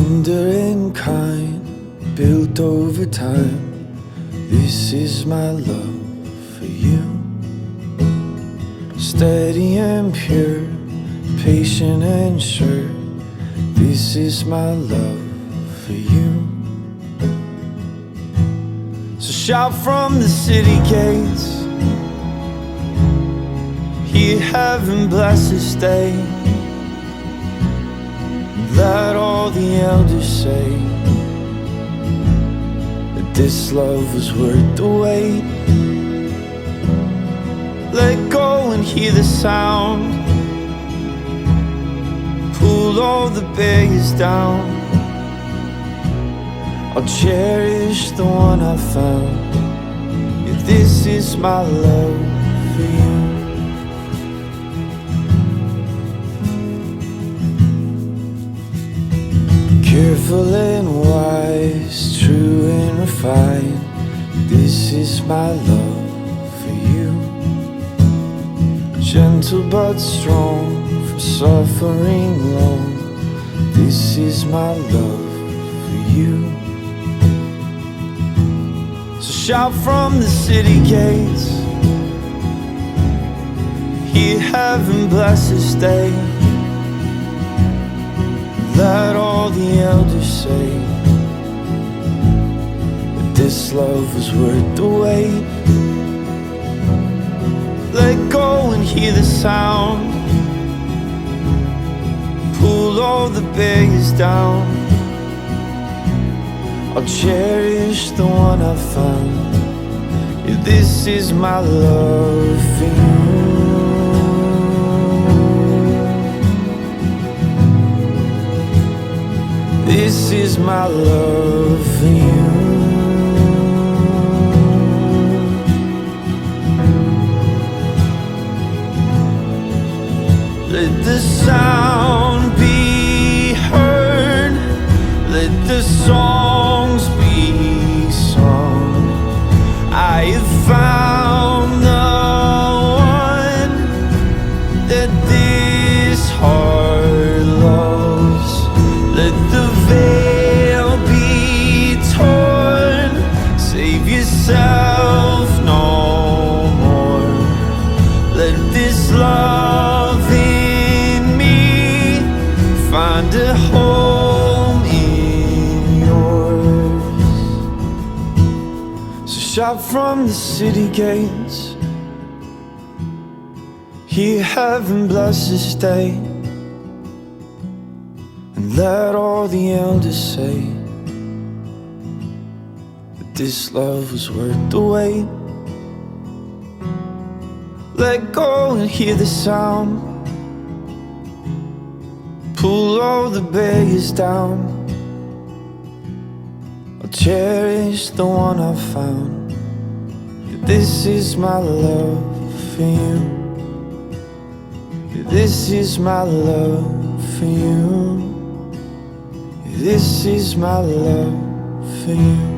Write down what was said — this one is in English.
tender and kind, built over time. This is my love for you. Steady and pure, patient and sure. This is my love for you. So shout from the city gates, hear heaven bless this day. Let all the elders say that this love was worth the wait. Let go and hear the sound, pull all the barriers down. I'll cherish the one I found. Yeah, this is my love for you. Careful and wise, true and refined. This is my love for you. Gentle but strong, from suffering long. This is my love for you. So shout from the city gates, hear heaven bless this day. Let all the elders say that this love was worth the wait. Let go and hear the sound, pull all the barriers down. I'll cherish the one I found. Yeah, this is my love for you. This is my love for you. Let the sound be heard, let the songs be sung. I have found the one that this heart loves. Let the veil be torn, save yourself no more. Let this love in me find a home in yours. So shout from the city gates, hear heaven bless this day. And let all the elders say that this love was worth the wait. Let go and hear the sound, pull all the barriers down. I'll cherish the one I found. Yeah, this is my love for you. Yeah, this is my love for you. This is my love for you.